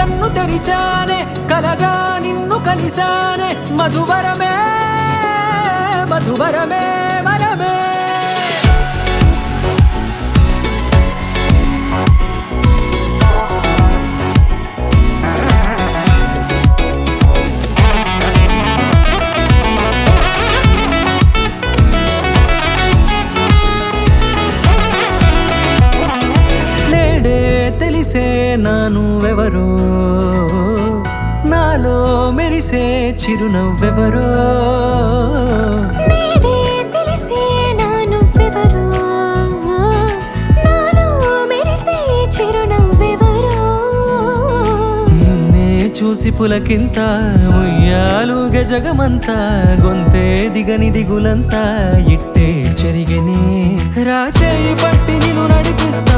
కన్ను తెరిచానే కలగా నిన్ను కలిసానే మధువరమే మధువరమే వరమే తెలిసే నానువెవరో నాలో మెరిసే చిరునవ్వెవరో నేడే తెలిసే నానువెవరో నాలో మెరిసే చిరునవ్వెవరో నిన్నే చూసి పులకింత ఉయ్యాలుగే జగమంతా గొంతే దిగని దిగులంతా ఇట్టే చెరిగనే రాచేయి పట్టి నిన్ను నడిపిస్తా